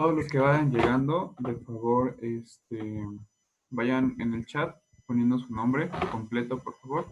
Todos los que vayan llegando, de favor, vayan en el chat poniendo su nombre completo, por favor.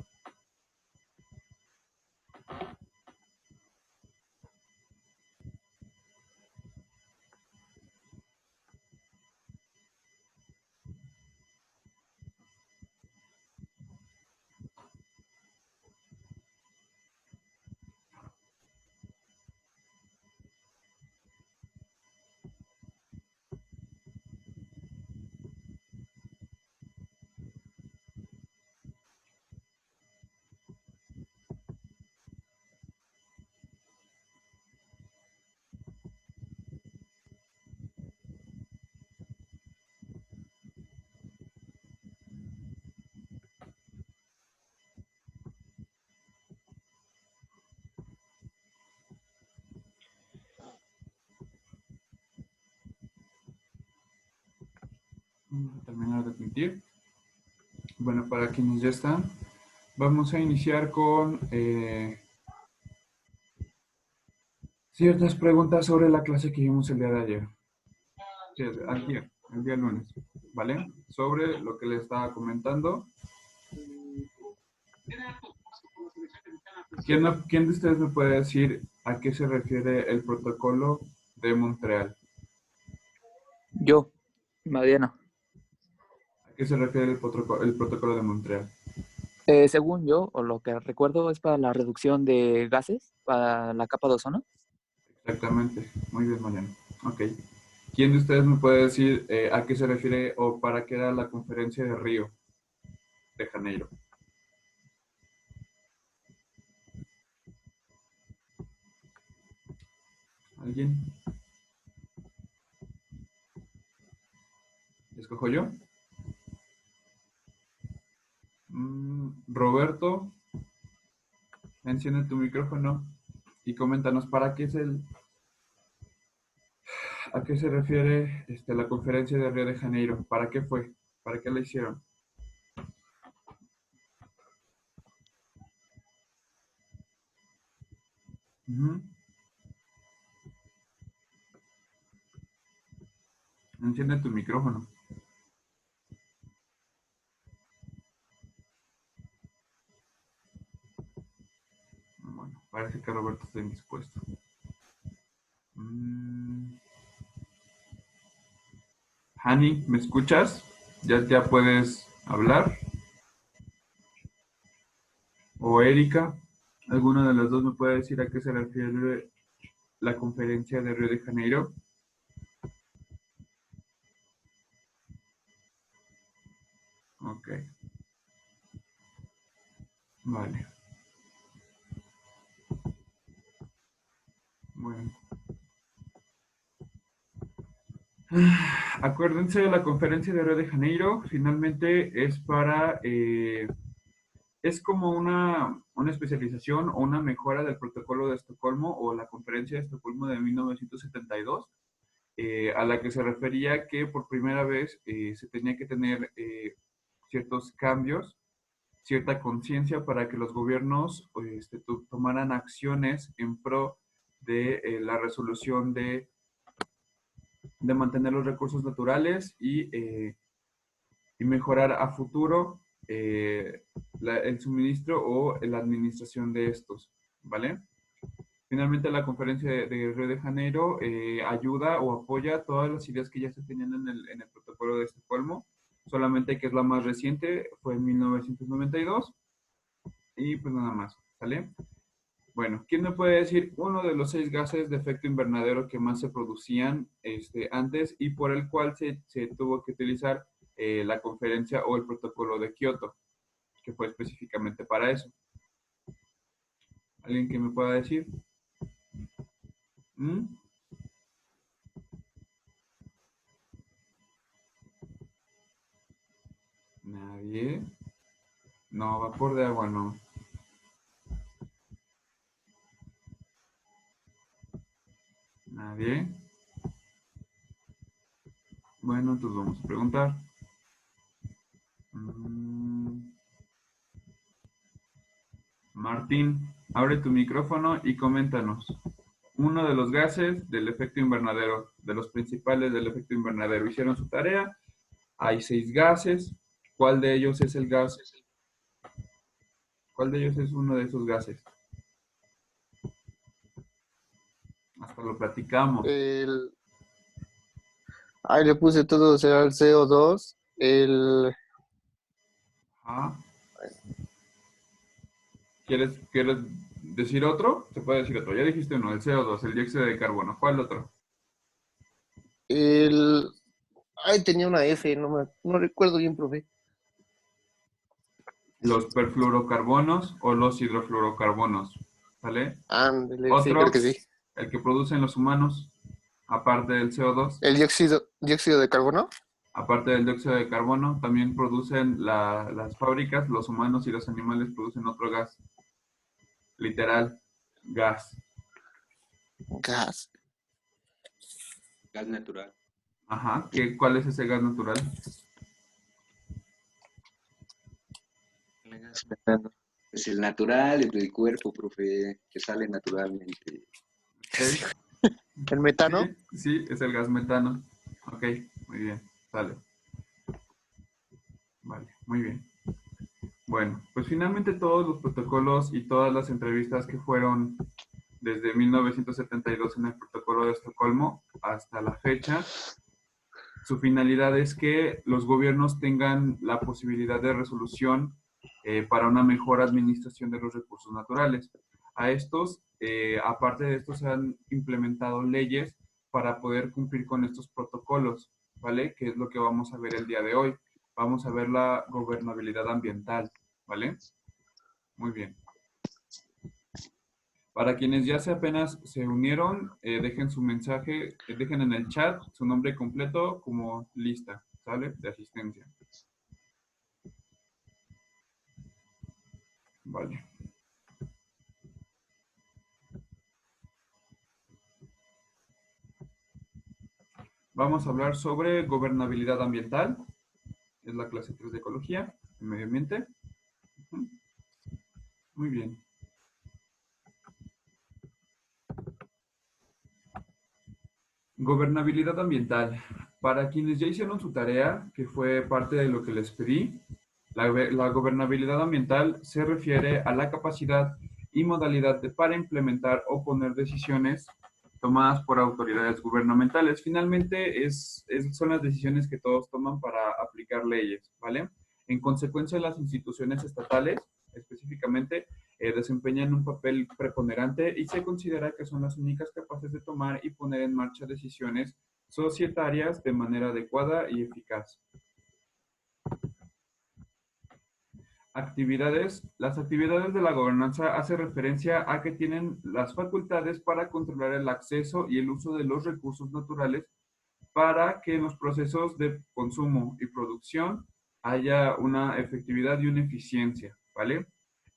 Vamos a terminar de admitir. Bueno, para quienes ya están, vamos a iniciar con ciertas preguntas sobre la clase que vimos el día de ayer. Sí, ayer, el día lunes, ¿vale? Sobre lo que les estaba comentando. ¿Quién de ustedes me puede decir a qué se refiere el protocolo de Montreal? Yo, Mariana. ¿A qué se refiere el protocolo de Montreal? Según yo, o lo que recuerdo, es para la reducción de gases, para la capa de ozono. Exactamente. Muy bien, Mariano. Ok. ¿Quién de ustedes me puede decir a qué se refiere o para qué era la conferencia de Río de Janeiro? ¿Alguien? ¿Escojo yo? Roberto, enciende tu micrófono y coméntanos a qué se refiere la conferencia de Río de Janeiro. ¿Para qué fue? ¿Para qué la hicieron? Enciende tu micrófono. Bueno, parece que Roberto está indispuesto. Hani, ¿me escuchas? ¿Ya puedes hablar? ¿O Erika? ¿Alguno de los dos me puede decir a qué se refiere la conferencia de Río de Janeiro? Ok. Vale. Bueno. Acuérdense de la conferencia de Río de Janeiro. Finalmente es es como una especialización o una mejora del protocolo de Estocolmo o la conferencia de Estocolmo de 1972, a la que se refería que por primera vez se tenía que tener ciertos cambios, cierta conciencia para que los gobiernos tomaran acciones en pro de la resolución de mantener los recursos naturales y mejorar a futuro el suministro o la administración de estos, ¿vale? Finalmente, la conferencia de Río de Janeiro ayuda o apoya todas las ideas que ya se tenían en el protocolo de Estocolmo, solamente que es la más reciente, fue en 1992, y pues nada más, ¿sale? Bueno, ¿quién me puede decir uno de los 6 gases de efecto invernadero que más se producían antes y por el cual se tuvo que utilizar la conferencia o el protocolo de Kioto, que fue específicamente para eso? ¿Alguien que me pueda decir? ¿Mm? ¿Nadie? No, vapor de agua no. ¿Nadie? Bueno, entonces vamos a preguntar. Martín, abre tu micrófono y coméntanos. uno de los gases del efecto invernadero, de los principales del efecto invernadero. Hicieron su tarea, hay 6 gases. ¿Cuál de ellos es el gas? ¿Cuál de ellos es uno de esos gases? Hasta lo platicamos. El, ahí le puse todo, o sea, el CO2, Ajá. ¿Quieres decir otro? Se puede decir otro. Ya dijiste uno, el CO2, el dióxido de carbono. ¿Cuál otro? el, ay, tenía una F, no recuerdo bien, profe. Los perfluorocarbonos o los hidrofluorocarbonos. ¿Vale? Ándale, sí, creo que Otro, sí. el que producen los humanos, aparte del CO2, El dióxido de carbono. aparte del dióxido de carbono, también producen las fábricas, los humanos y los animales producen otro gas. Literal, gas. Gas. Gas natural. Ajá. ¿Cuál es ese gas natural? El gas metano. Es el natural, el del cuerpo, profe, que sale naturalmente. Ok. El metano. Sí, sí, es el gas metano. Ok, muy bien, sale. Vale, muy bien. Bueno, pues finalmente todos los protocolos y todas las entrevistas que fueron desde 1972 en el protocolo de Estocolmo hasta la fecha, su finalidad es que los gobiernos tengan la posibilidad de resolución para una mejor administración de los recursos naturales. A estos, aparte de estos, se han implementado leyes para poder cumplir con estos protocolos, ¿vale? Que es lo que vamos a ver el día de hoy. Vamos a ver la gobernabilidad ambiental, ¿vale? Muy bien. Para quienes ya se apenas se unieron, dejen su mensaje, dejen en el chat su nombre completo como lista, ¿sale? De asistencia. Vale. Vamos a hablar sobre gobernabilidad ambiental. Es la clase 3 de ecología y medio ambiente. Muy bien. Gobernabilidad ambiental. Para quienes ya hicieron su tarea, que fue parte de lo que les pedí, la gobernabilidad ambiental se refiere a la capacidad y modalidad para implementar o poner decisiones tomadas por autoridades gubernamentales. Finalmente, son las decisiones que todos toman para aplicar leyes, ¿vale? En consecuencia, las instituciones estatales, específicamente, desempeñan un papel preponderante y se considera que son las únicas capaces de tomar y poner en marcha decisiones societarias de manera adecuada y eficaz. Actividades. Las actividades de la gobernanza hacen referencia a que tienen las facultades para controlar el acceso y el uso de los recursos naturales para que en los procesos de consumo y producción haya una efectividad y una eficiencia, ¿vale?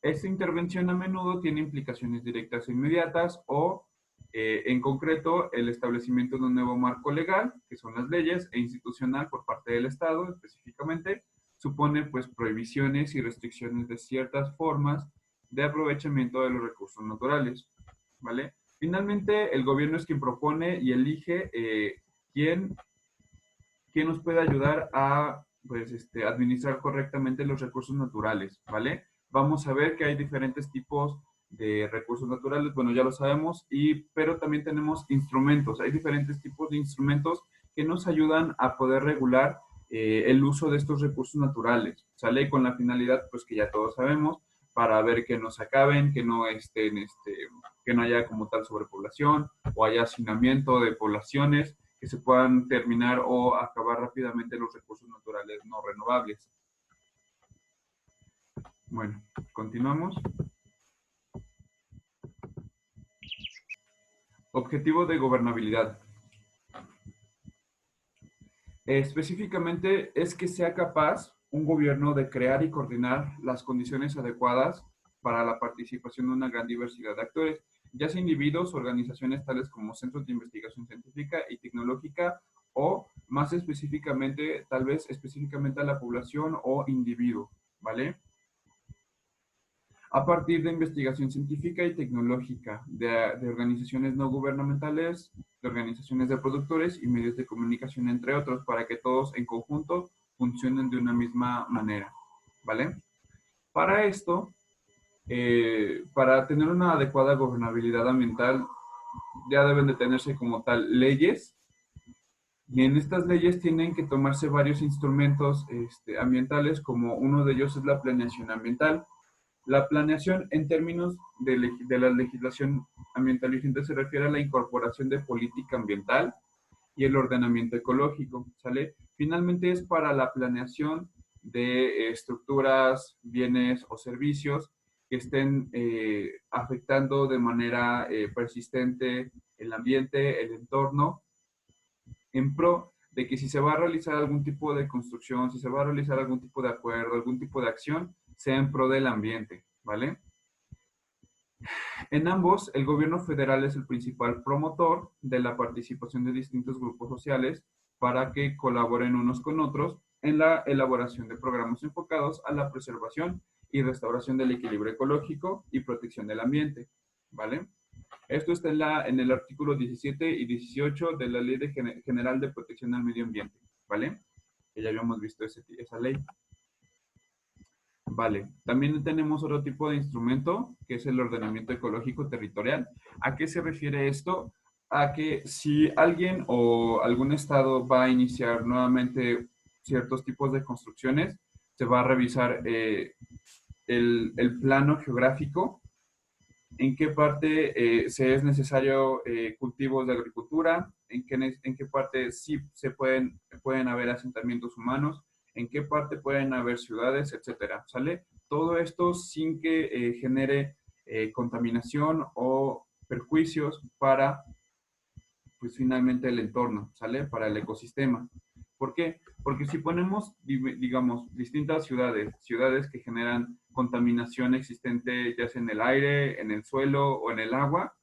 Esta intervención a menudo tiene implicaciones directas e inmediatas o, en concreto, el establecimiento de un nuevo marco legal, que son las leyes, e institucional por parte del Estado específicamente, supone pues prohibiciones y restricciones de ciertas formas de aprovechamiento de los recursos naturales, ¿vale? Finalmente, el gobierno es quien propone y elige quién nos puede ayudar a pues, administrar correctamente los recursos naturales, ¿vale? Vamos a ver que hay diferentes tipos de recursos naturales, bueno, ya lo sabemos, pero también tenemos instrumentos, hay diferentes tipos de instrumentos que nos ayudan a poder regular el uso de estos recursos naturales, ¿sale? Con la finalidad, pues que ya todos sabemos, para ver que no se acaben, que no que no haya como tal sobrepoblación o haya hacinamiento de poblaciones, que se puedan terminar o acabar rápidamente los recursos naturales no renovables. Bueno, continuamos. Objetivo de gobernabilidad. Específicamente es que sea capaz un gobierno de crear y coordinar las condiciones adecuadas para la participación de una gran diversidad de actores, ya sea individuos, organizaciones tales como centros de investigación científica y tecnológica o más específicamente, tal vez específicamente a la población o individuo, ¿vale? a partir de investigación científica y tecnológica de organizaciones no gubernamentales, de organizaciones de productores y medios de comunicación, entre otros, para que todos en conjunto funcionen de una misma manera, ¿vale? Para esto, para tener una adecuada gobernabilidad ambiental, ya deben de tenerse como tal leyes, y en estas leyes tienen que tomarse varios instrumentos ambientales, como uno de ellos es la planeación ambiental. La planeación en términos de la legislación ambiental vigente se refiere a la incorporación de política ambiental y el ordenamiento ecológico, ¿sale? Finalmente es para la planeación de estructuras, bienes o servicios que estén afectando de manera persistente el ambiente, el entorno, en pro de que si se va a realizar algún tipo de construcción, si se va a realizar algún tipo de acuerdo, algún tipo de acción, sea en pro del ambiente, ¿vale? En ambos, el gobierno federal es el principal promotor de la participación de distintos grupos sociales para que colaboren unos con otros en la elaboración de programas enfocados a la preservación y restauración del equilibrio ecológico y protección del ambiente, ¿vale? Esto está en el artículo 17 y 18 de la Ley General de Protección al Medio Ambiente, ¿vale? Que ya habíamos visto esa ley. Vale, también tenemos otro tipo de instrumento, que es el ordenamiento ecológico territorial. ¿A qué se refiere esto? A que si alguien o algún estado va a iniciar nuevamente ciertos tipos de construcciones, se va a revisar el plano geográfico, en qué parte se es necesario cultivos de agricultura, en qué parte sí pueden haber asentamientos humanos, en qué parte pueden haber ciudades, etcétera, ¿sale? Todo esto sin que genere contaminación o perjuicios para, pues finalmente, el entorno, ¿sale? Para el ecosistema. ¿Por qué? Porque si ponemos, digamos, distintas ciudades que generan contaminación existente ya sea en el aire, en el suelo o en el agua,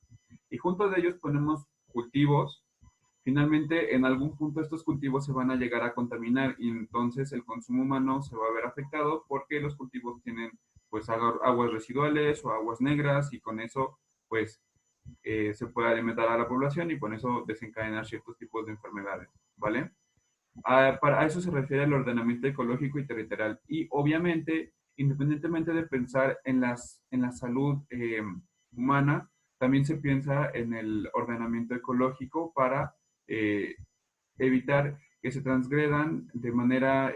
y junto de ellos ponemos cultivos, finalmente en algún punto estos cultivos se van a llegar a contaminar y entonces el consumo humano se va a ver afectado porque los cultivos tienen pues aguas residuales o aguas negras y con eso pues se puede alimentar a la población y con eso desencadenar ciertos tipos de enfermedades, ¿vale? Para eso se refiere el ordenamiento ecológico y territorial. Y obviamente, independientemente de pensar en la salud humana, también se piensa en el ordenamiento ecológico para evitar que se transgredan de manera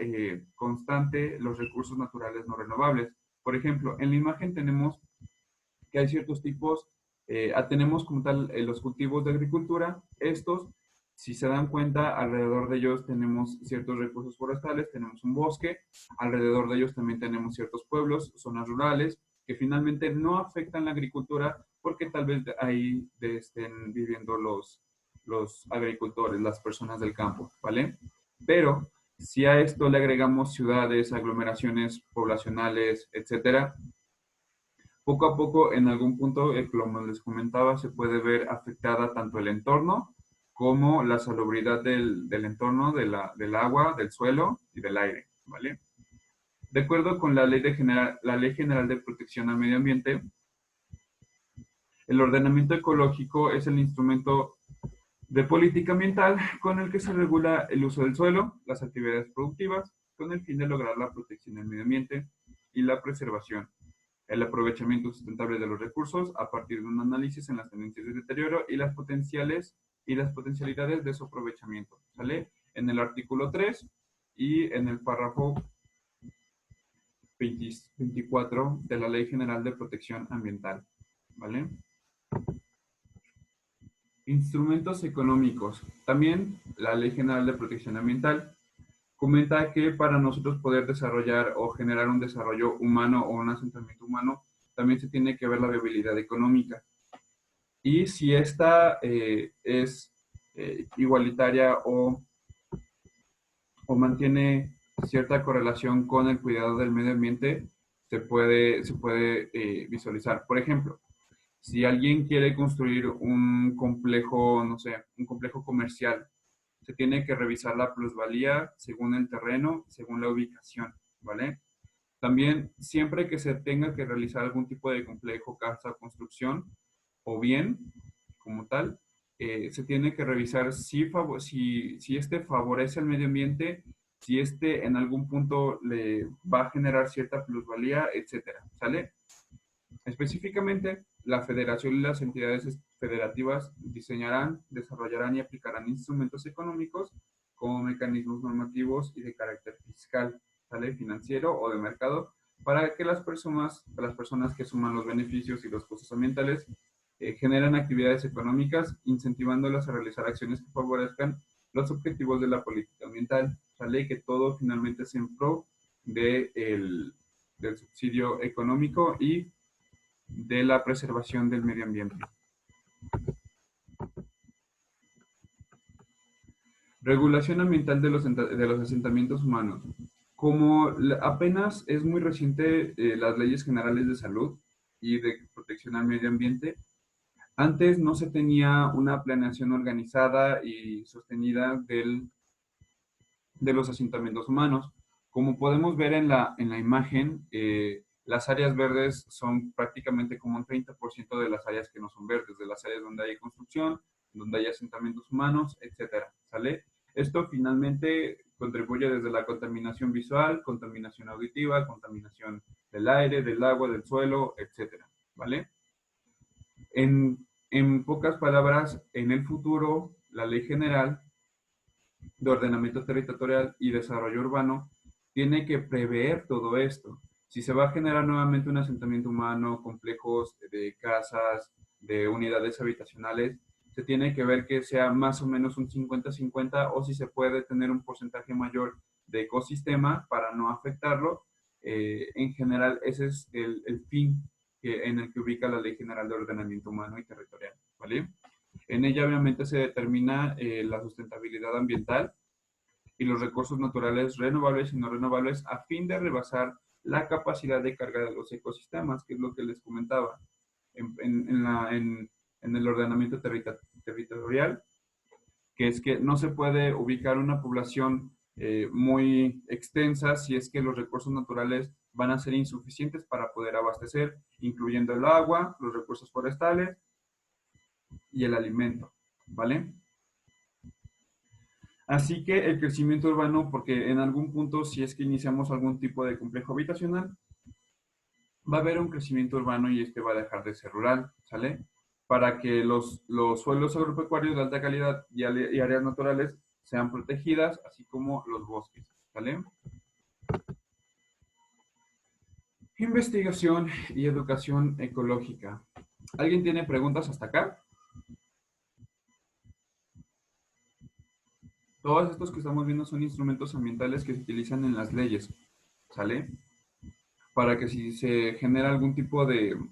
constante los recursos naturales no renovables. Por ejemplo, en la imagen tenemos que hay ciertos tipos, tenemos como tal los cultivos de agricultura. Estos, si se dan cuenta, alrededor de ellos tenemos ciertos recursos forestales, tenemos un bosque, alrededor de ellos también tenemos ciertos pueblos, zonas rurales, que finalmente no afectan la agricultura porque tal vez ahí estén viviendo los agricultores, las personas del campo, ¿vale? Pero si a esto le agregamos ciudades, aglomeraciones poblacionales, etcétera, poco a poco, en algún punto, como les comentaba, se puede ver afectada tanto el entorno como la salubridad del entorno, del agua, del suelo y del aire, ¿vale? De acuerdo con la Ley General de Protección al Medio Ambiente, el ordenamiento ecológico es el instrumento de política ambiental con el que se regula el uso del suelo, las actividades productivas, con el fin de lograr la protección del medio ambiente y la preservación, el aprovechamiento sustentable de los recursos a partir de un análisis en las tendencias de deterioro y las potencialidades de su aprovechamiento, ¿sale? En el artículo 3 y en el párrafo 24 de la Ley General de Protección Ambiental, ¿vale? Instrumentos económicos. También la Ley General de Protección Ambiental comenta que para nosotros poder desarrollar o generar un desarrollo humano o un asentamiento humano, también se tiene que ver la viabilidad económica. Y si esta es igualitaria o mantiene cierta correlación con el cuidado del medio ambiente, se puede visualizar. Por ejemplo, si alguien quiere construir un complejo, no sé, un complejo comercial, se tiene que revisar la plusvalía según el terreno, según la ubicación, ¿vale? También, siempre que se tenga que realizar algún tipo de complejo, casa o construcción, o bien, como tal, se tiene que revisar si este favorece al medio ambiente, si este en algún punto le va a generar cierta plusvalía, etcétera, ¿sale? Específicamente, la federación y las entidades federativas diseñarán, desarrollarán y aplicarán instrumentos económicos como mecanismos normativos y de carácter fiscal, ¿sale? Financiero o de mercado, para que las personas que suman los beneficios y los costos ambientales generan actividades económicas, incentivándolas a realizar acciones que favorezcan los objetivos de la política ambiental, ¿sale? Que todo finalmente es en pro del subsidio económico y de la preservación del medio ambiente. Regulación ambiental de los asentamientos humanos. Como apenas es muy reciente las leyes generales de salud y de protección al medio ambiente, antes no se tenía una planeación organizada y sostenida de los asentamientos humanos. Como podemos ver en la imagen, las áreas verdes son prácticamente como un 30% de las áreas que no son verdes, de las áreas donde hay construcción, donde hay asentamientos humanos, etcétera, ¿sale? Esto finalmente contribuye desde la contaminación visual, contaminación auditiva, contaminación del aire, del agua, del suelo, etcétera, ¿vale? En pocas palabras, en el futuro, la Ley General de Ordenamiento Territorial y Desarrollo Urbano tiene que prever todo esto. Si se va a generar nuevamente un asentamiento humano, complejos de casas, de unidades habitacionales, se tiene que ver que sea más o menos un 50-50 o si se puede tener un porcentaje mayor de ecosistema para no afectarlo. En general, ese es el fin en el que ubica la Ley General de Ordenamiento Humano y Territorial, ¿vale? En ella obviamente se determina la sustentabilidad ambiental y los recursos naturales renovables y no renovables a fin de rebasar la capacidad de carga de los ecosistemas, que es lo que les comentaba. En el ordenamiento territorial, que es que no se puede ubicar una población muy extensa si es que los recursos naturales van a ser insuficientes para poder abastecer, incluyendo el agua, los recursos forestales y el alimento, ¿vale? Así que el crecimiento urbano, porque en algún punto, si es que iniciamos algún tipo de complejo habitacional, va a haber un crecimiento urbano y este va a dejar de ser rural, ¿sale? Para que los suelos agropecuarios de alta calidad y áreas naturales sean protegidas, así como los bosques, ¿sale? Investigación y educación ecológica. ¿Alguien tiene preguntas hasta acá? Todos estos que estamos viendo son instrumentos ambientales que se utilizan en las leyes, ¿sale? Para que si se genera algún tipo de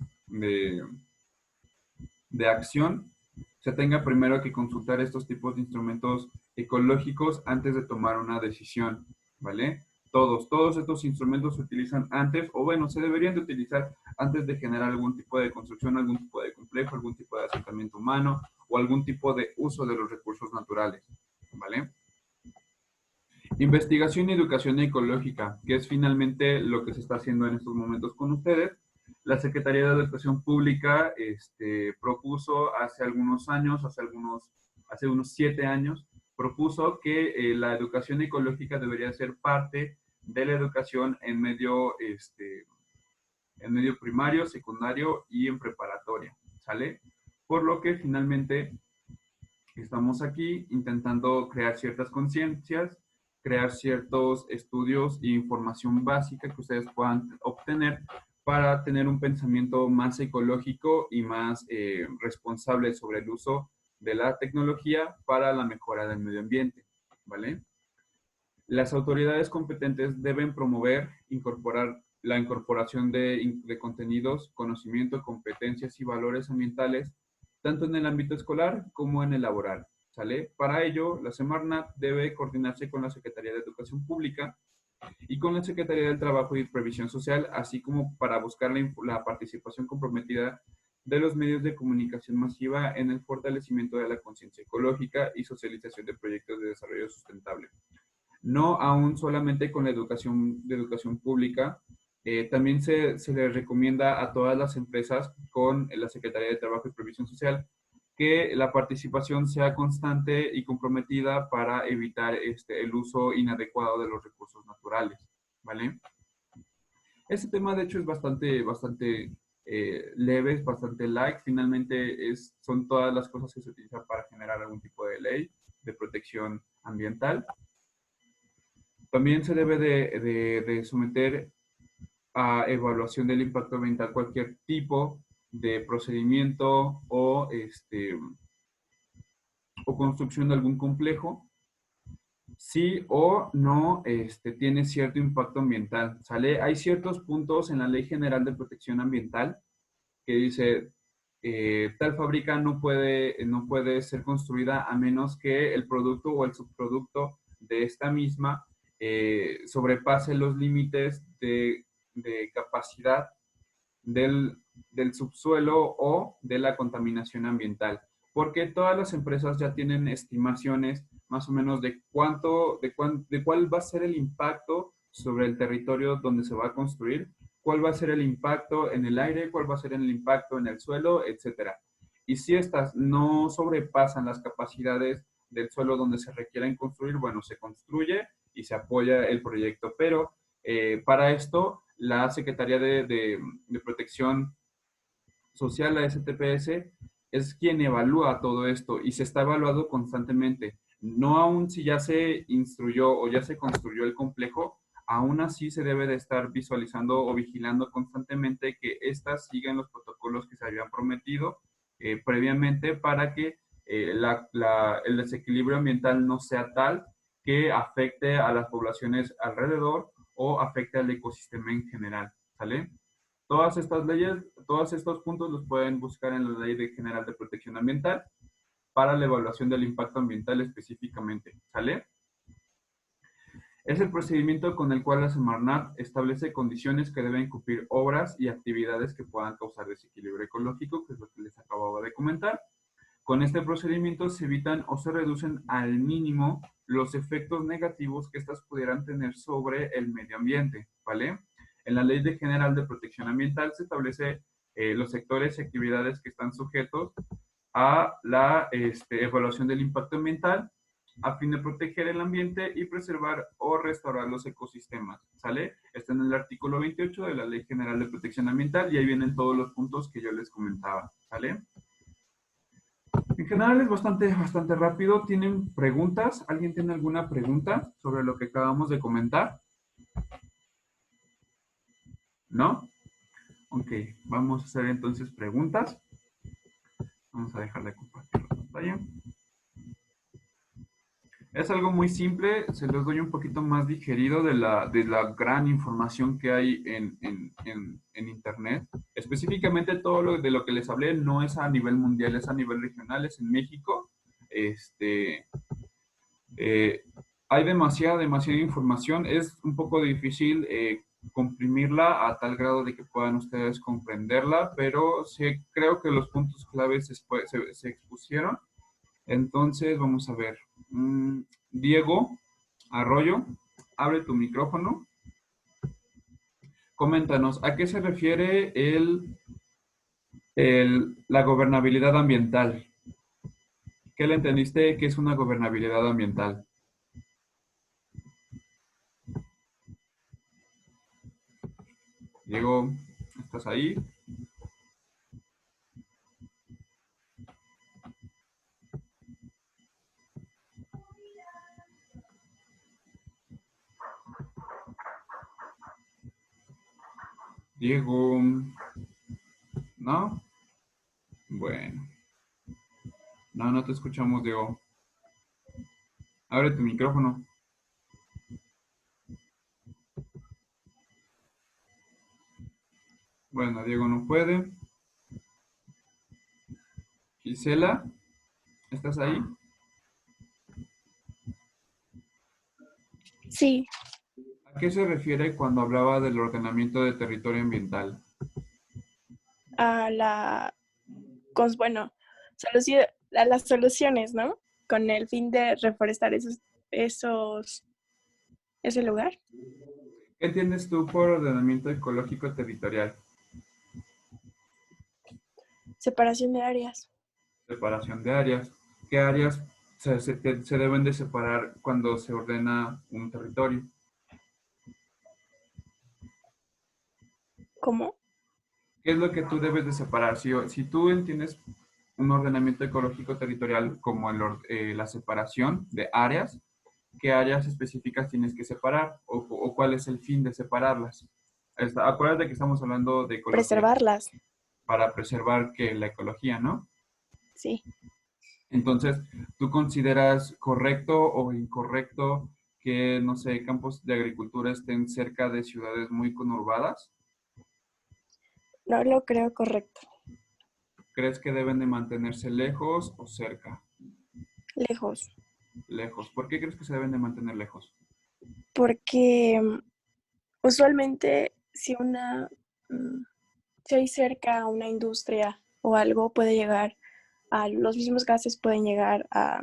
acción, se tenga primero que consultar estos tipos de instrumentos ecológicos antes de tomar una decisión, ¿vale? Todos estos instrumentos se utilizan antes, o bueno, se deberían de utilizar antes de generar algún tipo de construcción, algún tipo de complejo, algún tipo de asentamiento humano o algún tipo de uso de los recursos naturales, ¿vale? Investigación y educación ecológica, que es finalmente lo que se está haciendo en estos momentos con ustedes. La Secretaría de Educación Pública propuso hace algunos años, hace unos 7 años, propuso que la educación ecológica debería ser parte de la educación en medio primario, secundario y en preparatoria, ¿sale? Por lo que finalmente estamos aquí intentando crear ciertas conciencias, crear ciertos estudios e información básica que ustedes puedan obtener para tener un pensamiento más ecológico y más responsable sobre el uso de la tecnología para la mejora del medio ambiente, ¿vale? Las autoridades competentes deben promover, la incorporación de contenidos, conocimiento, competencias y valores ambientales, tanto en el ámbito escolar como en el laboral, ¿sale? Para ello, la Semarnat debe coordinarse con la Secretaría de Educación Pública y con la Secretaría del Trabajo y Previsión Social, así como para buscar la participación comprometida de los medios de comunicación masiva en el fortalecimiento de la conciencia ecológica y socialización de proyectos de desarrollo sustentable. No aún solamente con la educación pública, También se le recomienda a todas las empresas con la Secretaría de Trabajo y Previsión Social que la participación sea constante y comprometida para evitar el uso inadecuado de los recursos naturales, ¿vale? Este tema, de hecho, es bastante leve, es bastante light. Finalmente, son todas las cosas que se utilizan para generar algún tipo de ley de protección ambiental. También se debe de someter a evaluación del impacto ambiental cualquier tipo de procedimiento o construcción de algún complejo, sí o no tiene cierto impacto ambiental, ¿sale? Hay ciertos puntos en la Ley General de Protección Ambiental que dice, tal fábrica no puede ser construida a menos que el producto o el subproducto de esta misma sobrepase los límites de capacidad del, del subsuelo o de la contaminación ambiental. Porque todas las empresas ya tienen estimaciones más o menos de cuál va a ser el impacto sobre el territorio donde se va a construir, cuál va a ser el impacto en el aire, cuál va a ser el impacto en el suelo, etcétera. Y si estas no sobrepasan las capacidades del suelo donde se requieren construir, bueno, se construye y se apoya el proyecto. Pero para esto, la Secretaría de Protección Social, la STPS, es quien evalúa todo esto y se está evaluando constantemente. No aún si ya se instruyó o ya se construyó el complejo, aún así se debe de estar visualizando o vigilando constantemente que éstas sigan los protocolos que se habían prometido previamente para que el desequilibrio ambiental no sea tal que afecte a las poblaciones alrededor o afecte al ecosistema en general, ¿sale? Todas estas leyes, todos estos puntos los pueden buscar en la Ley General de Protección Ambiental para la evaluación del impacto ambiental específicamente, ¿sale? Es el procedimiento con el cual la Semarnat establece condiciones que deben cumplir obras y actividades que puedan causar desequilibrio ecológico, que es lo que les acababa de comentar. Con este procedimiento se evitan o se reducen al mínimo los efectos negativos que estas pudieran tener sobre el medio ambiente, ¿vale? En la Ley General de Protección Ambiental se establece los sectores y actividades que están sujetos a la evaluación del impacto ambiental a fin de proteger el ambiente y preservar o restaurar los ecosistemas, ¿sale? Está en el artículo 28 de la Ley General de Protección Ambiental y ahí vienen todos los puntos que yo les comentaba, ¿sale? En general es bastante rápido. ¿Tienen preguntas? ¿Alguien tiene alguna pregunta sobre lo que acabamos de comentar? ¿No? Ok, vamos a hacer entonces preguntas. Vamos a dejar de compartir la pantalla. Es algo muy simple, se los doy un poquito más digerido de la gran información que hay en Internet. Específicamente todo de lo que les hablé no es a nivel mundial, es a nivel regional, es en México. Hay demasiada información, es un poco difícil comprimirla a tal grado de que puedan ustedes comprenderla, pero sí creo que los puntos claves se expusieron. Entonces, vamos a ver. Diego Arroyo, abre tu micrófono. Coméntanos, ¿a qué se refiere la gobernabilidad ambiental? ¿Qué le entendiste que es una gobernabilidad ambiental? Diego, ¿estás ahí? Diego, ¿no? Bueno. No te escuchamos, Diego. Abre tu micrófono. Bueno, Diego no puede. Gisela, ¿estás ahí? Sí, ¿A qué se refiere cuando hablaba del ordenamiento de territorio ambiental? a bueno, a las soluciones, ¿no? Con el fin de reforestar ese lugar. ¿Qué entiendes tú por ordenamiento ecológico territorial? Separación de áreas. Separación de áreas. ¿Qué áreas se deben de separar cuando se ordena un territorio? ¿Cómo? ¿Qué es lo que tú debes de separar? Si tú entiendes un ordenamiento ecológico territorial como la separación de áreas, ¿qué áreas específicas tienes que separar? ¿O cuál es el fin de separarlas? Acuérdate que estamos hablando de ecología Preservarlas. para preservar que la ecología, ¿no? Sí. Entonces, ¿tú consideras correcto o incorrecto que, no sé, campos de agricultura estén cerca de ciudades muy conurbadas? No lo creo correcto. ¿Crees que deben de mantenerse lejos o cerca? Lejos. Lejos. ¿Por qué crees que se deben de mantener lejos? Porque usualmente si hay cerca una industria o algo, puede llegar los mismos gases pueden llegar a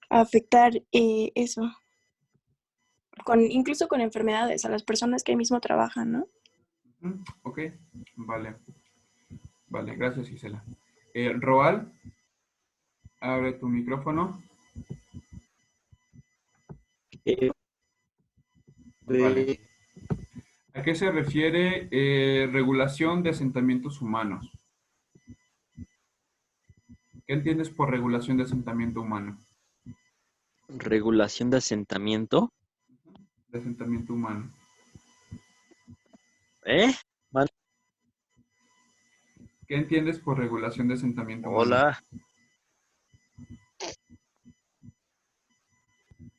afectar eso, incluso con enfermedades a las personas que ahí mismo trabajan, ¿no? Ok, vale. Vale, gracias, Gisela. Roal, abre tu micrófono. Vale. ¿A qué se refiere regulación de asentamientos humanos? ¿Qué entiendes por regulación de asentamiento humano? Regulación de asentamiento. De asentamiento humano. ¿Qué entiendes por regulación de asentamiento humano? Hola.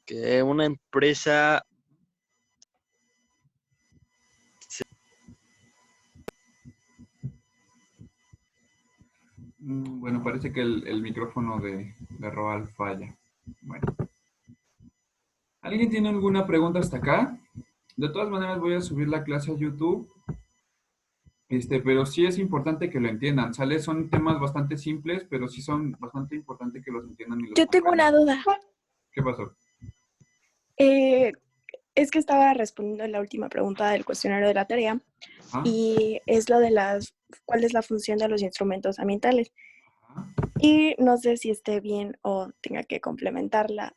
Que una empresa Bueno, parece que el micrófono de Roal falla. Bueno. ¿Alguien tiene alguna pregunta hasta acá? De todas maneras voy a subir la clase a YouTube. Pero sí es importante que lo entiendan, ¿sale? Son temas bastante simples, pero sí son bastante importantes que los entiendan y los Yo tengo una comprendan. duda. ¿Qué pasó? Es que estaba respondiendo la última pregunta del cuestionario de la tarea Ajá, y es lo de cuál es la función de los instrumentos ambientales. ajá. Y no sé si esté bien o tenga que complementarla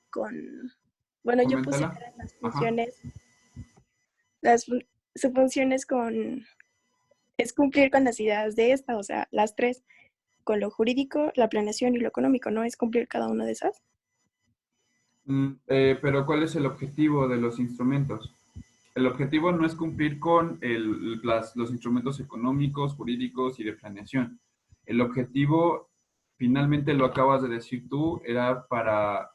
bueno, yo puse Coméntala. que eran las Ajá. funciones, su función es cumplir con las ideas de esta, o sea, las tres, con lo jurídico, la planeación y lo económico, ¿no? Es cumplir cada una de esas. Pero ¿cuál es el objetivo de los instrumentos? El objetivo no es cumplir con los instrumentos económicos, jurídicos y de planeación. El objetivo, finalmente lo acabas de decir tú, era para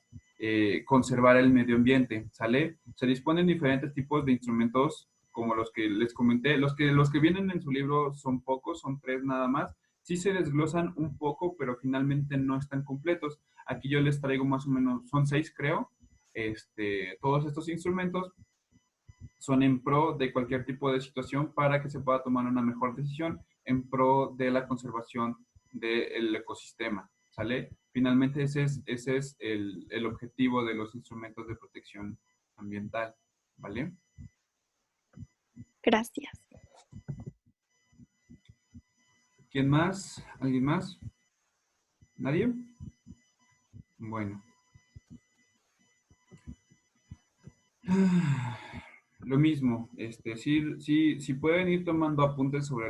conservar el medio ambiente, ¿sale? Se disponen diferentes tipos de instrumentos, como los que les comenté. Los que vienen en su libro son pocos, son 3 nada más. Sí se desglosan un poco, pero finalmente no están completos. Aquí yo les traigo más o menos, son 6 creo, todos estos instrumentos son en pro de cualquier tipo de situación para que se pueda tomar una mejor decisión en pro de la conservación del ecosistema, ¿sale? Finalmente ese es el objetivo de los instrumentos de protección ambiental, ¿vale? Gracias. ¿Quién más? ¿Alguien más? ¿Nadie? Bueno. Lo mismo, sí pueden ir tomando apuntes sobre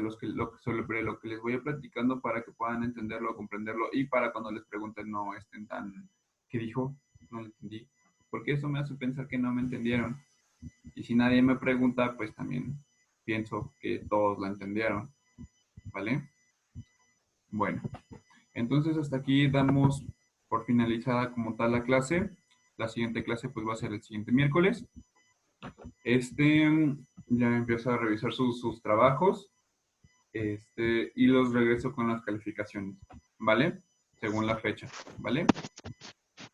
sobre lo que les voy a platicando para que puedan entenderlo, comprenderlo y para cuando les pregunten no estén tan, ¿qué dijo? No lo entendí. Porque eso me hace pensar que no me entendieron. Y si nadie me pregunta, pues también pienso que todos la entendieron, ¿vale? Bueno, entonces hasta aquí damos por finalizada como tal la clase. La siguiente clase pues va a ser el siguiente miércoles. Ya empiezo a revisar sus trabajos y los regreso con las calificaciones, ¿vale? Según la fecha, ¿vale?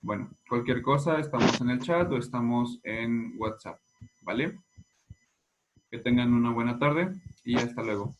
Bueno, cualquier cosa, estamos en el chat o estamos en WhatsApp, ¿vale? Que tengan una buena tarde y hasta luego.